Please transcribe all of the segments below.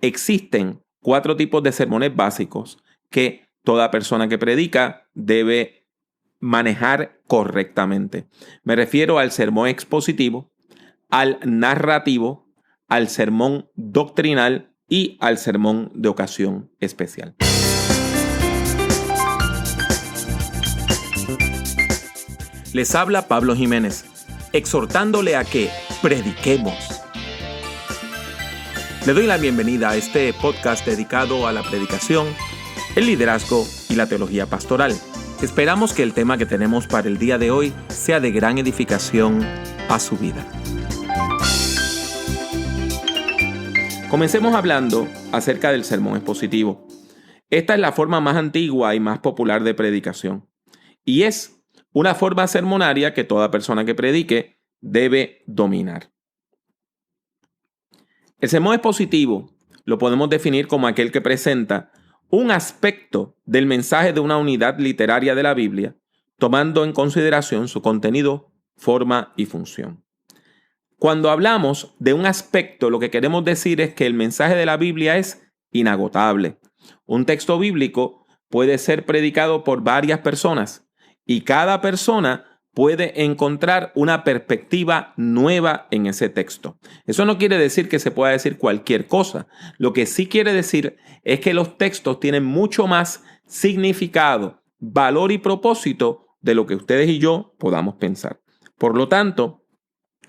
existen 4 tipos de sermones básicos que toda persona que predica debe manejar correctamente. Me refiero al sermón expositivo, al narrativo, al sermón doctrinal y al sermón de ocasión especial. Les habla Pablo Jiménez, exhortándole a que prediquemos. Le doy la bienvenida a este podcast dedicado a la predicación, el liderazgo y la teología pastoral. Esperamos que el tema que tenemos para el día de hoy sea de gran edificación a su vida. Comencemos hablando acerca del sermón expositivo. Esta es la forma más antigua y más popular de predicación, y es una forma sermonaria que toda persona que predique debe dominar. El sermón expositivo lo podemos definir como aquel que presenta un aspecto del mensaje de una unidad literaria de la Biblia, tomando en consideración su contenido, forma y función. Cuando hablamos de un aspecto, lo que queremos decir es que el mensaje de la Biblia es inagotable. Un texto bíblico puede ser predicado por varias personas y cada persona puede encontrar una perspectiva nueva en ese texto. Eso no quiere decir que se pueda decir cualquier cosa. Lo que sí quiere decir es que los textos tienen mucho más significado, valor y propósito de lo que ustedes y yo podamos pensar. Por lo tanto,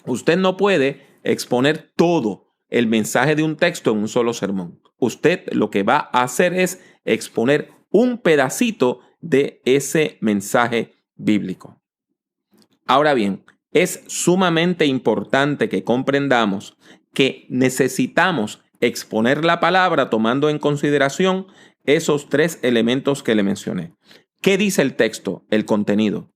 usted no puede exponer todo el mensaje de un texto en un solo sermón. Usted lo que va a hacer es exponer un pedacito de ese mensaje bíblico. Ahora bien, es sumamente importante que comprendamos que necesitamos exponer la palabra tomando en consideración esos 3 elementos que le mencioné. ¿Qué dice el texto? El contenido.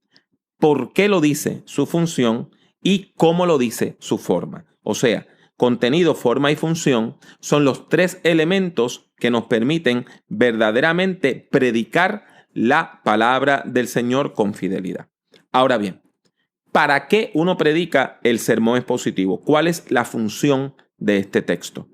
¿Por qué lo dice? Su función. ¿Y cómo lo dice? Su forma. O sea, contenido, forma y función son los 3 elementos que nos permiten verdaderamente predicar la palabra del Señor con fidelidad. Ahora bien, ¿para qué uno predica el sermón expositivo? ¿Cuál es la función de este texto?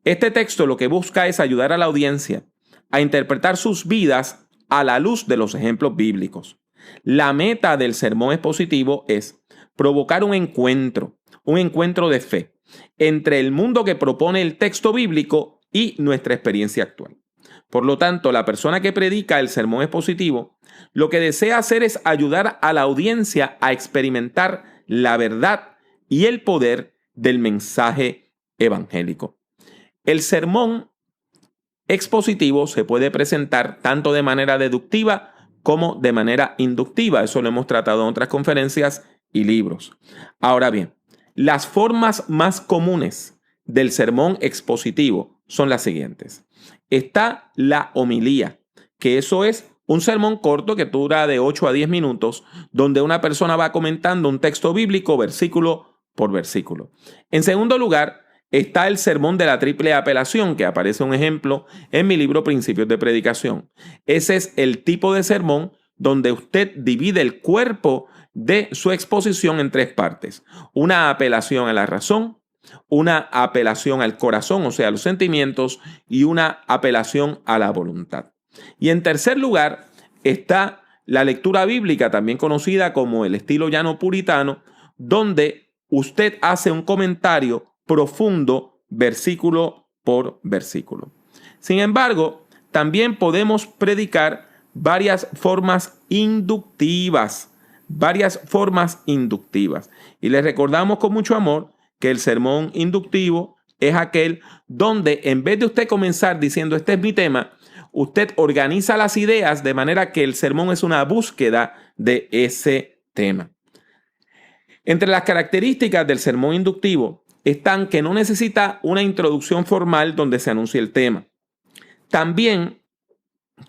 Este texto lo que busca es ayudar a la audiencia a interpretar sus vidas a la luz de los ejemplos bíblicos. La meta del sermón expositivo es provocar un encuentro de fe entre el mundo que propone el texto bíblico y nuestra experiencia actual. Por lo tanto, la persona que predica el sermón expositivo lo que desea hacer es ayudar a la audiencia a experimentar la verdad y el poder del mensaje evangélico. El sermón expositivo se puede presentar tanto de manera deductiva como de manera inductiva. Eso lo hemos tratado en otras conferencias y libros. Ahora bien, las formas más comunes del sermón expositivo son las siguientes. Está la homilía, que eso es un sermón corto que dura de 8 a 10 minutos, donde una persona va comentando un texto bíblico versículo por versículo. En segundo lugar, está el sermón de la triple apelación, que aparece un ejemplo en mi libro Principios de Predicación. Ese es el tipo de sermón donde usted divide el cuerpo de su exposición en 3 partes. Una apelación a la razón, una apelación al corazón, o sea, a los sentimientos, y una apelación a la voluntad. Y en tercer lugar está la lectura bíblica, también conocida como el estilo llano puritano, donde usted hace un comentario profundo versículo por versículo. Sin embargo, también podemos predicar varias formas inductivas. Y les recordamos con mucho amor que el sermón inductivo es aquel donde en vez de usted comenzar diciendo este es mi tema, usted organiza las ideas de manera que el sermón es una búsqueda de ese tema. Entre las características del sermón inductivo están que no necesita una introducción formal donde se anuncie el tema. También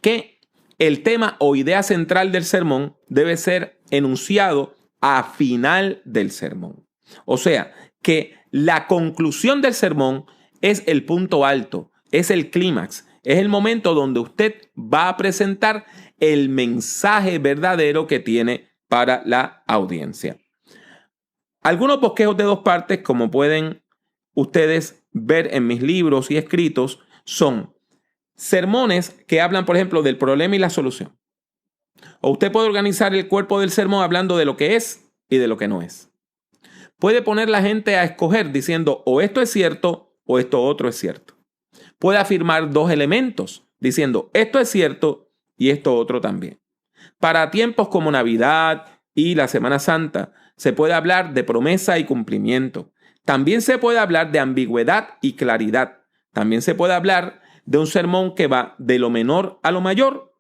que el tema o idea central del sermón debe ser enunciado a final del sermón. O sea, que la conclusión del sermón es el punto alto, es el clímax. Es el momento donde usted va a presentar el mensaje verdadero que tiene para la audiencia. Algunos bosquejos de 2 partes, como pueden ustedes ver en mis libros y escritos, son sermones que hablan, por ejemplo, del problema y la solución. O usted puede organizar el cuerpo del sermón hablando de lo que es y de lo que no es. Puede poner la gente a escoger diciendo o esto es cierto o esto otro es cierto. Puede afirmar dos elementos diciendo esto es cierto y esto otro también. Para tiempos como Navidad y la Semana Santa se puede hablar de promesa y cumplimiento. También se puede hablar de ambigüedad y claridad. También se puede hablar de un sermón que va de lo menor a lo mayor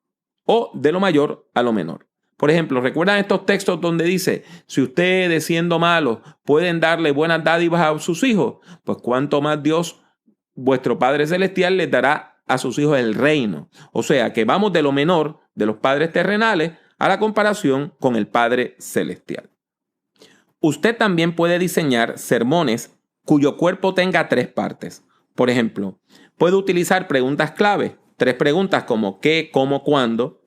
o de lo mayor a lo menor. Por ejemplo, ¿recuerdan estos textos donde dice, si ustedes siendo malos pueden darle buenas dádivas a sus hijos? Pues cuánto más Dios, vuestro Padre Celestial, les dará a sus hijos el reino. O sea, que vamos de lo menor de los padres terrenales a la comparación con el Padre Celestial. Usted también puede diseñar sermones cuyo cuerpo tenga 3 partes. Por ejemplo, puede utilizar preguntas clave, 3 preguntas como qué, cómo, cuándo,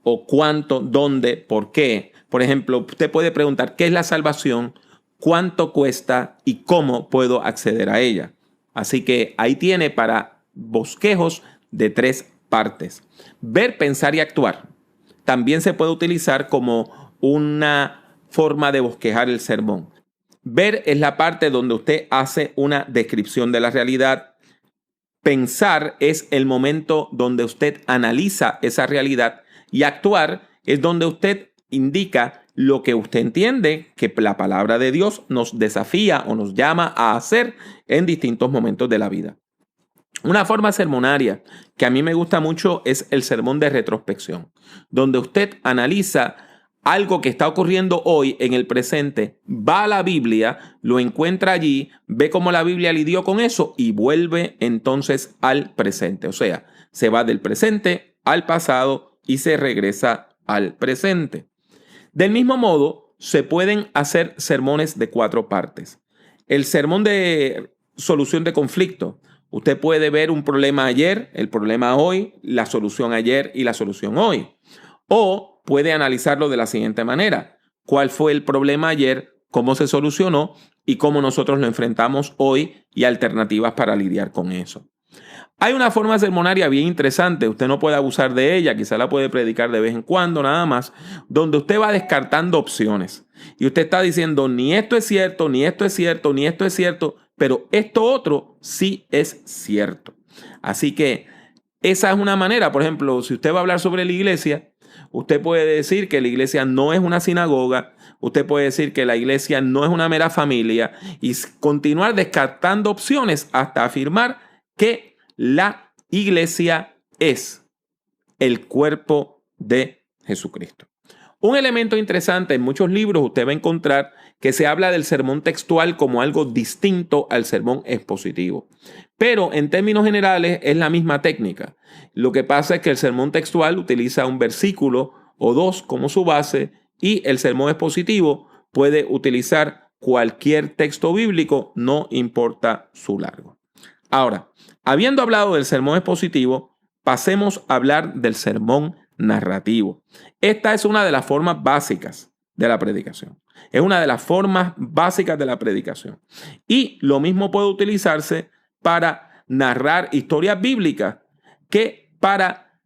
o cuánto, dónde, por qué. Por ejemplo, usted puede preguntar qué es la salvación, cuánto cuesta y cómo puedo acceder a ella. Así que ahí tiene para bosquejos de 3 partes. Ver, pensar y actuar. También se puede utilizar como una forma de bosquejar el sermón. Ver es la parte donde usted hace una descripción de la realidad. Pensar es el momento donde usted analiza esa realidad y actuar es donde usted indica lo que usted entiende que la palabra de Dios nos desafía o nos llama a hacer en distintos momentos de la vida. Una forma sermonaria que a mí me gusta mucho es el sermón de retrospección, donde usted analiza algo que está ocurriendo hoy en el presente, va a la Biblia, lo encuentra allí, ve cómo la Biblia lidió con eso y vuelve entonces al presente. O sea, se va del presente al pasado y se regresa al presente. Del mismo modo, se pueden hacer sermones de 4 partes. El sermón de solución de conflicto. Usted puede ver un problema ayer, el problema hoy, la solución ayer y la solución hoy. O puede analizarlo de la siguiente manera. ¿Cuál fue el problema ayer? ¿Cómo se solucionó? Y cómo nosotros lo enfrentamos hoy y alternativas para lidiar con eso. Hay una forma sermonaria bien interesante, usted no puede abusar de ella, quizá la puede predicar de vez en cuando nada más, donde usted va descartando opciones. Y usted está diciendo, ni esto es cierto, ni esto es cierto, ni esto es cierto, pero esto otro sí es cierto. Así que esa es una manera, por ejemplo, si usted va a hablar sobre la iglesia, usted puede decir que la iglesia no es una sinagoga, usted puede decir que la iglesia no es una mera familia y continuar descartando opciones hasta afirmar que la iglesia es el cuerpo de Jesucristo. Un elemento interesante, en muchos libros usted va a encontrar que se habla del sermón textual como algo distinto al sermón expositivo. Pero en términos generales es la misma técnica. Lo que pasa es que el sermón textual utiliza un versículo o 2 como su base y el sermón expositivo puede utilizar cualquier texto bíblico, no importa su largo. Ahora, habiendo hablado del sermón expositivo, pasemos a hablar del sermón narrativo. Esta es una de las formas básicas de la predicación. Es una de las formas básicas de la predicación. Y lo mismo puede utilizarse para narrar historias bíblicas que para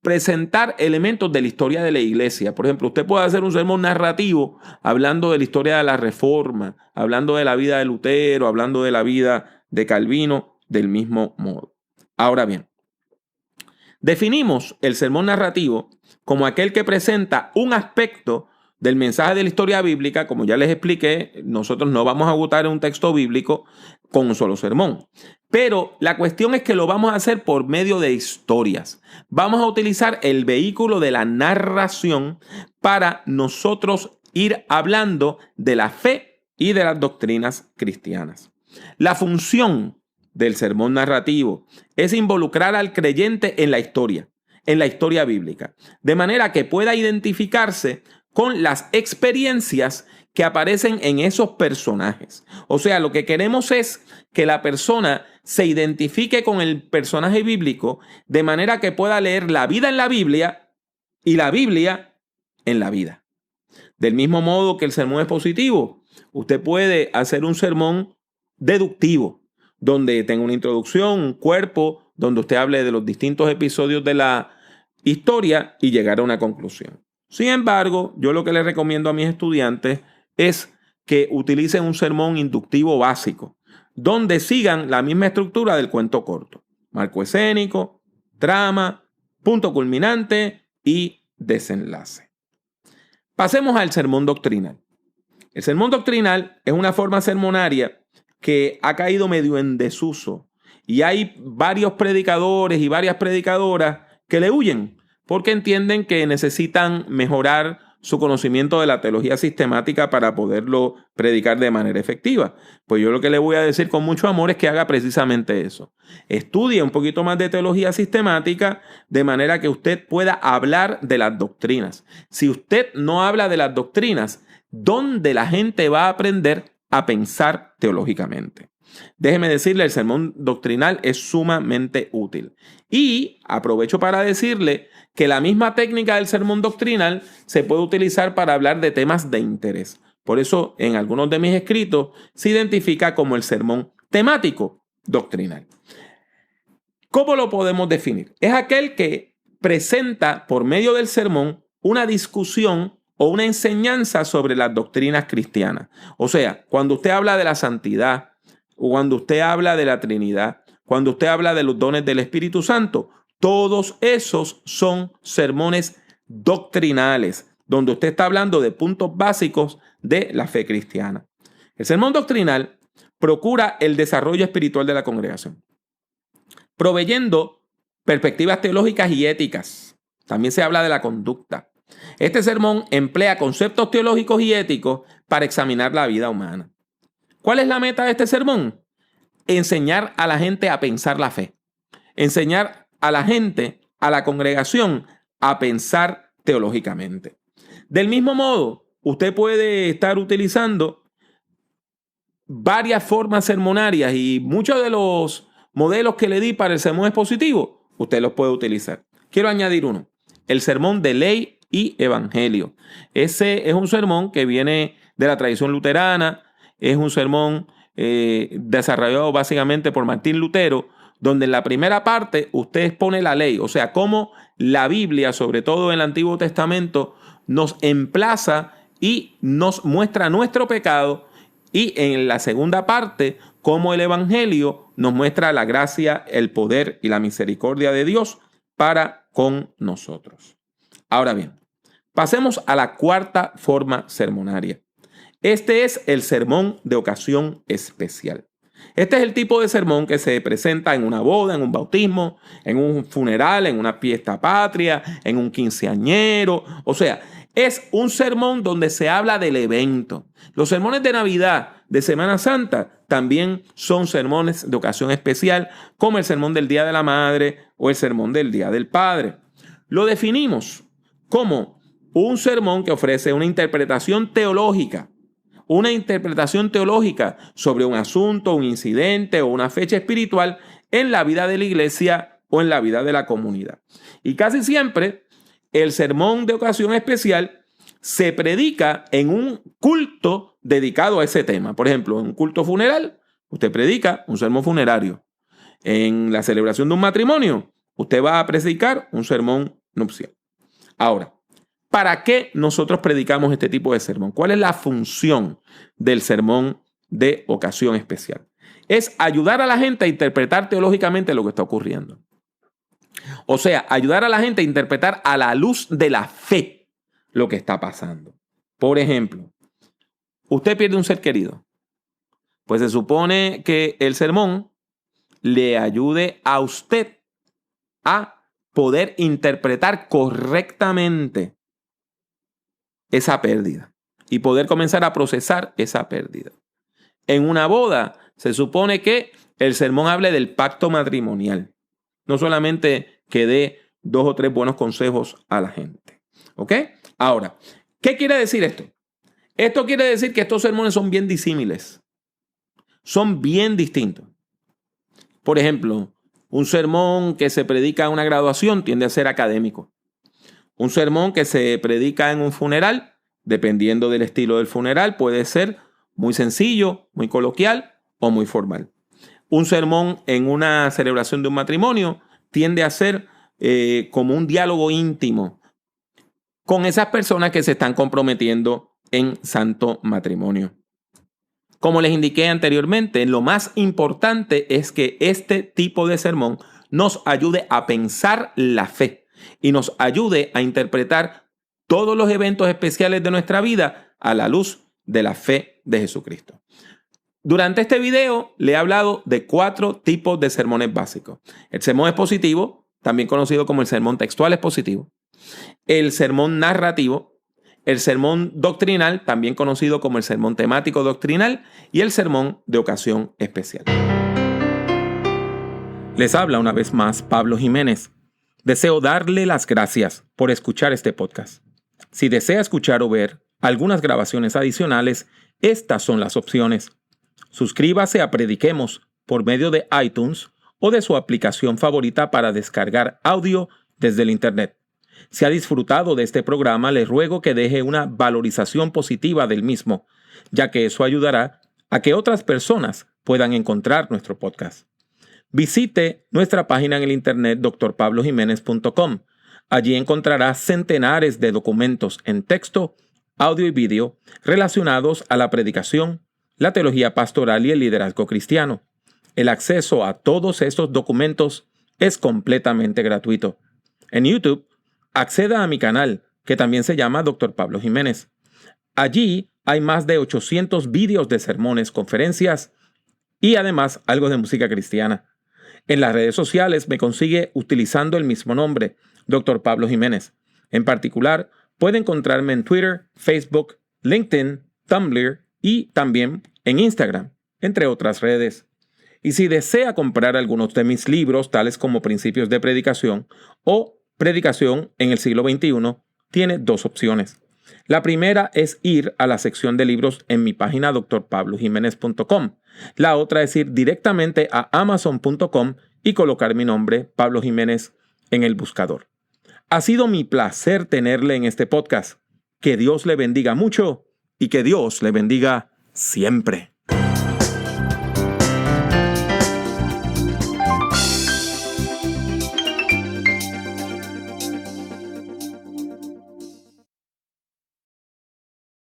presentar elementos de la historia de la iglesia. Por ejemplo, usted puede hacer un sermón narrativo hablando de la historia de la Reforma, hablando de la vida de Lutero, hablando de la vida de Calvino, del mismo modo. Ahora bien, definimos el sermón narrativo como aquel que presenta un aspecto del mensaje de la historia bíblica. Como ya les expliqué, nosotros no vamos a agotar un texto bíblico con un solo sermón. Pero la cuestión es que lo vamos a hacer por medio de historias. Vamos a utilizar el vehículo de la narración para nosotros ir hablando de la fe y de las doctrinas cristianas. La función del sermón narrativo es involucrar al creyente en la historia bíblica, de manera que pueda identificarse con las experiencias que aparecen en esos personajes. O sea, lo que queremos es que la persona se identifique con el personaje bíblico de manera que pueda leer la vida en la Biblia y la Biblia en la vida. Del mismo modo que el sermón expositivo, usted puede hacer un sermón deductivo, donde tenga una introducción, un cuerpo, donde usted hable de los distintos episodios de la historia y llegar a una conclusión. Sin embargo, yo lo que les recomiendo a mis estudiantes es que utilicen un sermón inductivo básico, donde sigan la misma estructura del cuento corto. Marco escénico, trama, punto culminante y desenlace. Pasemos al sermón doctrinal. El sermón doctrinal es una forma sermonaria que ha caído medio en desuso y hay varios predicadores y varias predicadoras que le huyen porque entienden que necesitan mejorar su conocimiento de la teología sistemática para poderlo predicar de manera efectiva. Pues yo lo que le voy a decir con mucho amor es que haga precisamente eso. Estudie un poquito más de teología sistemática de manera que usted pueda hablar de las doctrinas. Si usted no habla de las doctrinas, ¿dónde la gente va a aprender a pensar teológicamente? Déjeme decirle, el sermón doctrinal es sumamente útil. Y aprovecho para decirle que la misma técnica del sermón doctrinal se puede utilizar para hablar de temas de interés. Por eso, en algunos de mis escritos se identifica como el sermón temático doctrinal. ¿Cómo lo podemos definir? Es aquel que presenta por medio del sermón una discusión o una enseñanza sobre las doctrinas cristianas. O sea, cuando usted habla de la santidad, o cuando usted habla de la Trinidad, cuando usted habla de los dones del Espíritu Santo, todos esos son sermones doctrinales, donde usted está hablando de puntos básicos de la fe cristiana. El sermón doctrinal procura el desarrollo espiritual de la congregación, proveyendo perspectivas teológicas y éticas. También se habla de la conducta. Este sermón emplea conceptos teológicos y éticos para examinar la vida humana. ¿Cuál es la meta de este sermón? Enseñar a la gente a pensar la fe. Enseñar a la gente, a la congregación, a pensar teológicamente. Del mismo modo, usted puede estar utilizando varias formas sermonarias y muchos de los modelos que le di para el sermón expositivo, usted los puede utilizar. Quiero añadir uno, el sermón de ley y evangelio. Ese es un sermón que viene de la tradición luterana, es un sermón desarrollado básicamente por Martín Lutero, donde en la primera parte usted expone la ley, o sea, cómo la Biblia, sobre todo en el Antiguo Testamento, nos emplaza y nos muestra nuestro pecado, y en la segunda parte, cómo el Evangelio nos muestra la gracia, el poder y la misericordia de Dios para con nosotros. Ahora bien, pasemos a la cuarta forma sermonaria. Este es el sermón de ocasión especial. Este es el tipo de sermón que se presenta en una boda, en un bautismo, en un funeral, en una fiesta patria, en un quinceañero. O sea, es un sermón donde se habla del evento. Los sermones de Navidad, de Semana Santa, también son sermones de ocasión especial, como el sermón del Día de la Madre o el sermón del Día del Padre. Lo definimos como un sermón que ofrece una interpretación teológica sobre un asunto, un incidente o una fecha espiritual en la vida de la iglesia o en la vida de la comunidad. Y casi siempre el sermón de ocasión especial se predica en un culto dedicado a ese tema. Por ejemplo, en un culto funeral, usted predica un sermón funerario. En la celebración de un matrimonio, usted va a predicar un sermón nupcial. Ahora, ¿para qué nosotros predicamos este tipo de sermón? ¿Cuál es la función del sermón de ocasión especial? Es ayudar a la gente a interpretar teológicamente lo que está ocurriendo. O sea, ayudar a la gente a interpretar a la luz de la fe lo que está pasando. Por ejemplo, usted pierde un ser querido. Pues se supone que el sermón le ayude a usted a poder interpretar correctamente esa pérdida y poder comenzar a procesar esa pérdida. En una boda se supone que el sermón hable del pacto matrimonial, no solamente que dé 2 o 3 buenos consejos a la gente. ¿Ok? Ahora, ¿qué quiere decir esto? Esto quiere decir que estos sermones son bien disímiles, son bien distintos. Por ejemplo, un sermón que se predica en una graduación tiende a ser académico. Un sermón que se predica en un funeral, dependiendo del estilo del funeral, puede ser muy sencillo, muy coloquial o muy formal. Un sermón en una celebración de un matrimonio tiende a ser como un diálogo íntimo con esas personas que se están comprometiendo en santo matrimonio. Como les indiqué anteriormente, lo más importante es que este tipo de sermón nos ayude a pensar la fe y nos ayude a interpretar todos los eventos especiales de nuestra vida a la luz de la fe de Jesucristo. Durante este video le he hablado de 4 tipos de sermones básicos. El sermón expositivo, también conocido como el sermón textual expositivo. El sermón narrativo. El sermón doctrinal, también conocido como el sermón temático doctrinal. Y el sermón de ocasión especial. Les habla una vez más Pablo Jiménez. Deseo darle las gracias por escuchar este podcast. Si desea escuchar o ver algunas grabaciones adicionales, estas son las opciones. Suscríbase a Prediquemos por medio de iTunes o de su aplicación favorita para descargar audio desde el Internet. Si ha disfrutado de este programa, le ruego que deje una valorización positiva del mismo, ya que eso ayudará a que otras personas puedan encontrar nuestro podcast. Visite nuestra página en el Internet drpablojimenez.com. Allí encontrará centenares de documentos en texto, audio y vídeo relacionados a la predicación, la teología pastoral y el liderazgo cristiano. El acceso a todos estos documentos es completamente gratuito. En YouTube, acceda a mi canal, que también se llama Dr. Pablo Jiménez. Allí hay más de 800 vídeos de sermones, conferencias y además algo de música cristiana. En las redes sociales me consigue utilizando el mismo nombre, Dr. Pablo Jiménez. En particular, puede encontrarme en Twitter, Facebook, LinkedIn, Tumblr y también en Instagram, entre otras redes. Y si desea comprar algunos de mis libros, tales como Principios de Predicación o Predicación en el siglo XXI, tiene 2 opciones. La primera es ir a la sección de libros en mi página drpablojimenez.com. La otra es ir directamente a amazon.com y colocar mi nombre, Pablo Jiménez, en el buscador. Ha sido mi placer tenerle en este podcast. Que Dios le bendiga mucho y que Dios le bendiga siempre.